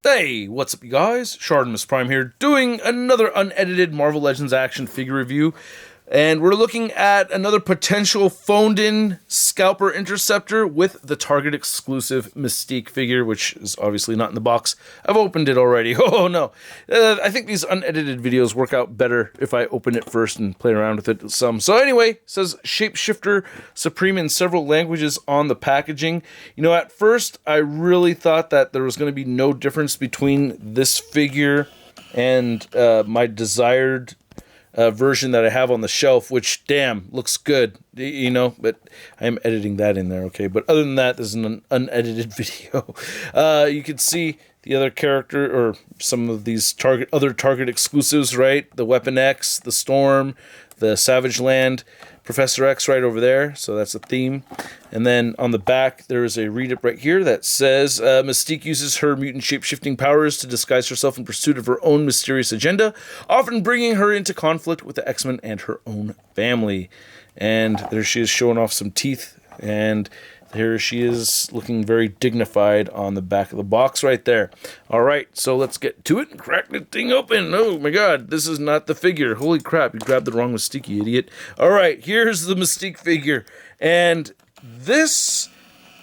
Hey, what's up you guys? ShartimusPrime here, doing another unedited Marvel Legends action figure review. And we're looking at another potential phoned-in Scalper Interceptor with the Target exclusive Mystique figure, which is obviously not in the box. I've opened it already. Oh no. I think these unedited videos work out better if I open it first and play around with it some. So anyway, it says Shapeshifter Supreme in several languages on the packaging. You know, at first I really thought that there was going to be no difference between this figure and my desired version that I have on the shelf, which, damn, looks good, you know, but I am editing that in there, okay? But other than that, this is an unedited video. You can see the other character, or some of these other Target exclusives, right? The Weapon X, the Storm, the Savage Land, Professor X right over there, so that's a theme. And then on the back, there is a read-up right here that says, Mystique uses her mutant shape-shifting powers to disguise herself in pursuit of her own mysterious agenda, often bringing her into conflict with the X-Men and her own family. And there she is showing off some teeth, and here she is looking very dignified on the back of the box right there. All right, so let's get to it and crack the thing open. Oh my god, this is not the figure. Holy crap, you grabbed the wrong Mystique, you idiot. All right, here's the Mystique figure. And this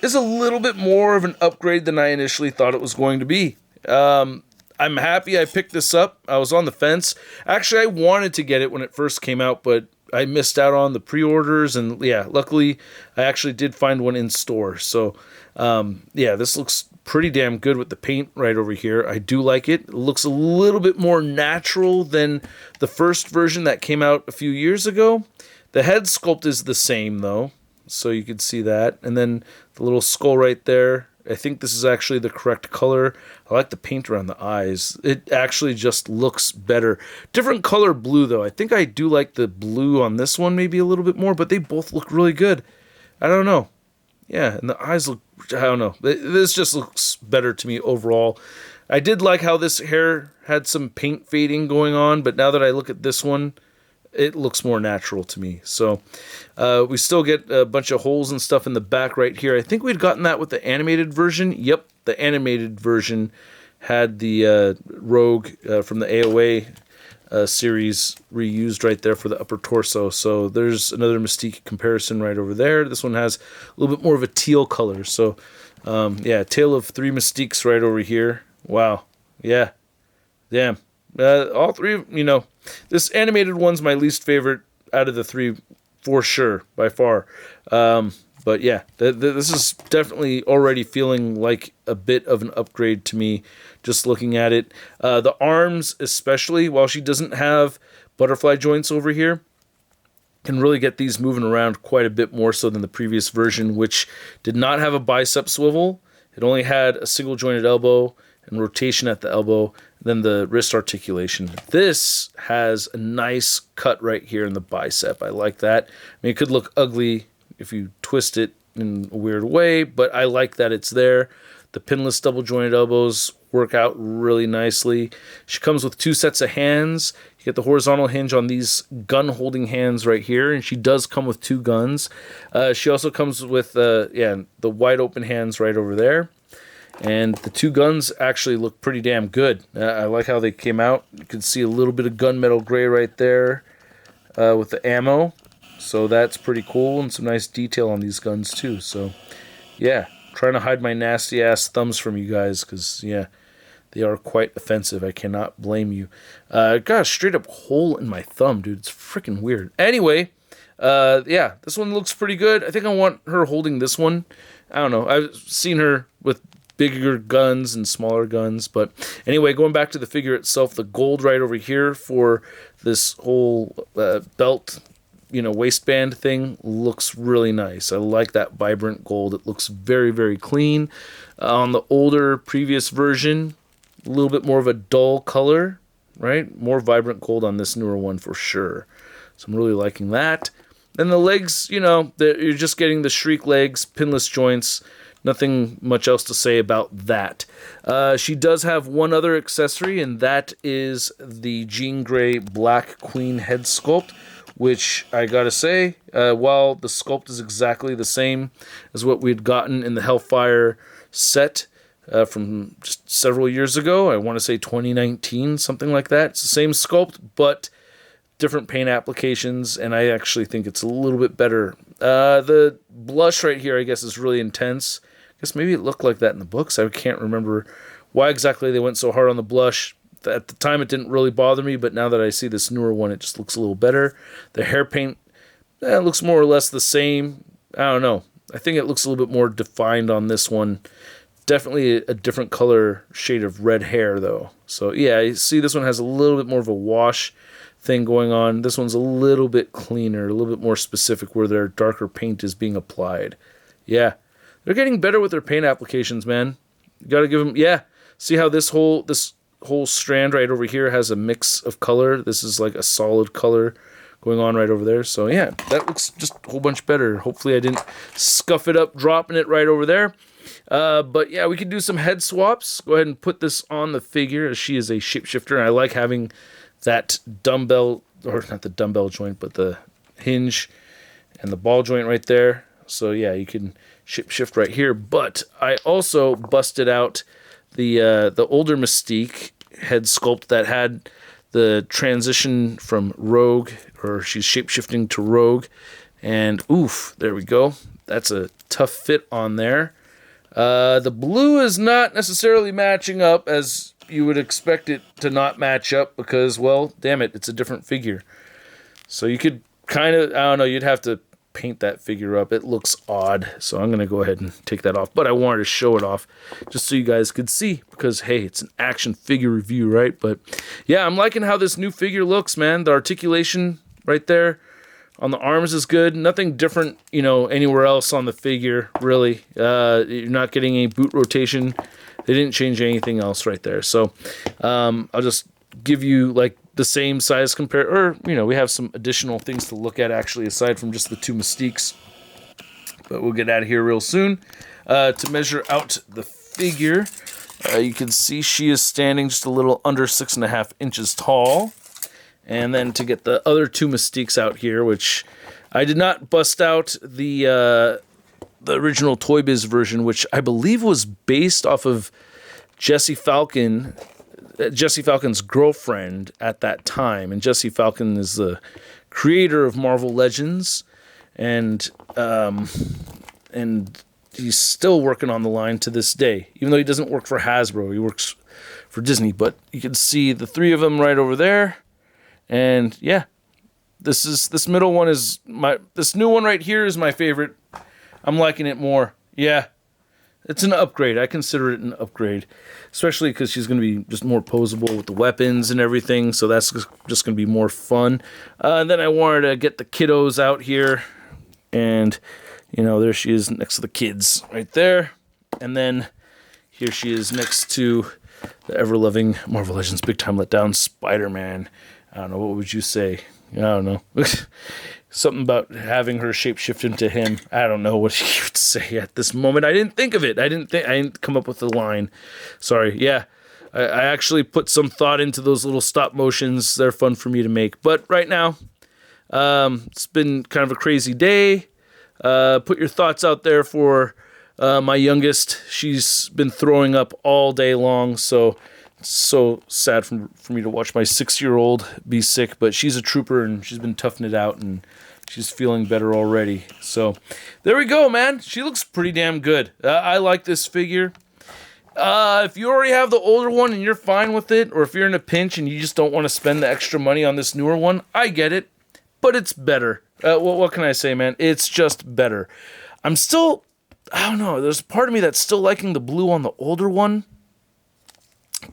is a little bit more of an upgrade than I initially thought it was going to be. I'm happy I picked this up. I was on the fence. Actually, I wanted to get it when it first came out, but I missed out on the pre-orders, and yeah, luckily I actually did find one in store. So yeah, this looks pretty damn good with the paint right over here. I do like it. It looks a little bit more natural than the first version that came out a few years ago. The head sculpt is the same though, so you can see that. And then the little skull right there, I think this is actually the correct color. I like the paint around the eyes. It actually just looks better. Different color blue, though. I think I do like the blue on this one maybe a little bit more, but they both look really good. I don't know. Yeah, and the eyes look, I don't know. This just looks better to me overall. I did like how this hair had some paint fading going on, but now that I look at this one, it looks more natural to me. So we still get a bunch of holes and stuff in the back right here. I think we'd gotten that with the animated version. Yep, the animated version had the Rogue from the AOA series reused right there for the upper torso. So there's another Mystique comparison right over there. This one has a little bit more of a teal color. So yeah, tale of three Mystiques right over here. Wow. Yeah. Damn. All three, you know, this animated one's my least favorite out of the three, for sure, by far. But yeah, this is definitely already feeling like a bit of an upgrade to me, just looking at it. The arms especially, while she doesn't have butterfly joints over here, can really get these moving around quite a bit more so than the previous version, which did not have a bicep swivel. It only had a single jointed elbow and rotation at the elbow, then the wrist articulation. This has a nice cut right here in the bicep. I like that. I mean, it could look ugly if you twist it in a weird way, but I like that it's there. The pinless double jointed elbows work out really nicely. She comes with two sets of hands. You get the horizontal hinge on these gun holding hands right here, and she does come with two guns. She also comes with yeah, the wide open hands right over there. And the two guns actually look pretty damn good. I like how they came out. You can see a little bit of gunmetal gray right there with the ammo. So that's pretty cool, and some nice detail on these guns too. So yeah, trying to hide my nasty ass thumbs from you guys, because yeah, they are quite offensive. I cannot blame you. I got a straight up hole in my thumb, dude. It's freaking weird. Anyway, yeah, this one looks pretty good. I think I want her holding this one. I don't know. I've seen her with bigger guns and smaller guns, but anyway, going back to the figure itself, the gold right over here for this whole belt, you know, waistband thing looks really nice. I like that vibrant gold. It looks very, very clean. On the older previous version, a little bit more of a dull color, right? More vibrant gold on this newer one for sure. So I'm really liking that. Then the legs, you know, you're just getting the Shriek legs, pinless joints. Nothing much else to say about that. She does have one other accessory, and that is the Jean Grey Black Queen head sculpt, which I gotta say, while the sculpt is exactly the same as what we had gotten in the Hellfire set, from just several years ago. I want to say 2019, something like that. It's the same sculpt, but different paint applications, and I actually think it's a little bit better. The blush right here, I guess, is really intense. I guess maybe it looked like that in the books. I can't remember why exactly they went so hard on the blush. At the time, it didn't really bother me, but now that I see this newer one, it just looks a little better. The hair paint, it looks more or less the same. I don't know. I think it looks a little bit more defined on this one. Definitely a different color shade of red hair, though. So, yeah, you see this one has a little bit more of a wash thing going on. This one's a little bit cleaner, a little bit more specific where their darker paint is being applied. Yeah, they're getting better with their paint applications, man. You got to give them, yeah. See how this whole strand right over here has a mix of color? This is like a solid color going on right over there. So yeah, that looks just a whole bunch better. Hopefully I didn't scuff it up dropping it right over there. But yeah, we could do some head swaps. Go ahead and put this on the figure, as she is a shapeshifter. And I like having that dumbbell, or not the dumbbell joint, but the hinge and the ball joint right there. So yeah, you can shapeshift right here. But I also busted out the older Mystique head sculpt that had the transition from Rogue, or she's shapeshifting to Rogue. And oof, there we go. That's a tough fit on there. The blue is not necessarily matching up as you would expect it to not match up because, well, damn it, it's a different figure. So you could kind of, I don't know, you'd have to paint that figure up. It looks odd, so I'm going to go ahead and take that off. But I wanted to show it off just so you guys could see because, hey, it's an action figure review, right? But, yeah, I'm liking how this new figure looks, man. The articulation right there on the arms is good. Nothing different, you know, anywhere else on the figure, really. You're not getting any boot rotation. They didn't change anything else right there. So I'll just give you like the same size compare, or, you know, we have some additional things to look at actually aside from just the two Mystiques. But we'll get out of here real soon. To measure out the figure, you can see she is standing just a little under 6.5 inches tall. And then to get the other two Mystiques out here, which I did not bust out the original Toy Biz version, which I believe was based off of Jesse Falcon's girlfriend at that time. And Jesse Falcon is the creator of Marvel Legends, and he's still working on the line to this day, even though he doesn't work for Hasbro. He works for Disney. But you can see the three of them right over there. And yeah, this middle one is this new one right here is my favorite. I'm liking it more. Yeah, it's an upgrade. I consider it an upgrade, especially because she's going to be just more posable with the weapons and everything. So that's just going to be more fun. And then I wanted to get the kiddos out here, and you know, there she is next to the kids right there. And then here she is next to the ever-loving Marvel Legends Big Time Letdown Spider-Man. I don't know, what would you say? I don't know. Something about having her shapeshift into him. I don't know what you would say at this moment. I didn't think of it. I didn't come up with the line. Sorry. Yeah, I actually put some thought into those little stop motions. They're fun for me to make. But right now, it's been kind of a crazy day. Put your thoughts out there for my youngest. She's been throwing up all day long, so it's so sad for me to watch my 6-year-old be sick, but she's a trooper, and she's been toughing it out, and she's feeling better already. So there we go, man. She looks pretty damn good. I like this figure. If you already have the older one and you're fine with it, or if you're in a pinch and you just don't want to spend the extra money on this newer one, I get it, but it's better. What can I say, man? It's just better. I'm still, I don't know, there's a part of me that's still liking the blue on the older one.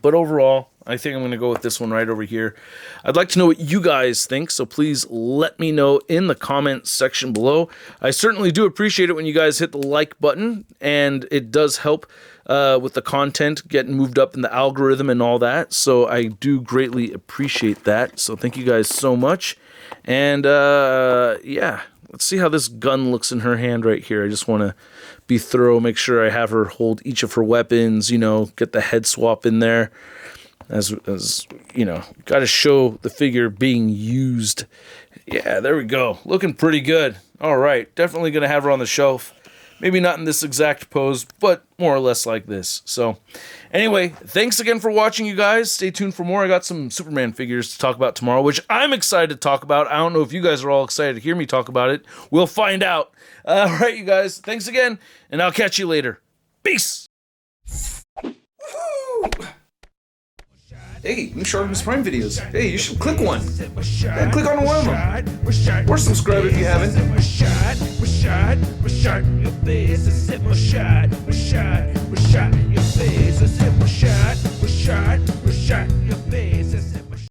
But overall, I think I'm going to go with this one right over here. I'd like to know what you guys think, so please let me know in the comment section below. I certainly do appreciate it when you guys hit the like button, and it does help with the content getting moved up in the algorithm and all that. So I do greatly appreciate that. So thank you guys so much. And yeah, let's see how this gun looks in her hand right here. I just want to be thorough, make sure I have her hold each of her weapons, you know, get the head swap in there. As you know, got to show the figure being used. Yeah, there we go. Looking pretty good. All right, definitely going to have her on the shelf. Maybe not in this exact pose, but more or less like this. So anyway, thanks again for watching, you guys. Stay tuned for more. I got some Superman figures to talk about tomorrow, which I'm excited to talk about. I don't know if you guys are all excited to hear me talk about it. We'll find out. All right, you guys. Thanks again, and I'll catch you later. Peace. Hey, new ShartimusPrime videos. Hey, you should click one. Yeah, click on one of them. Or subscribe if you haven't. Your face,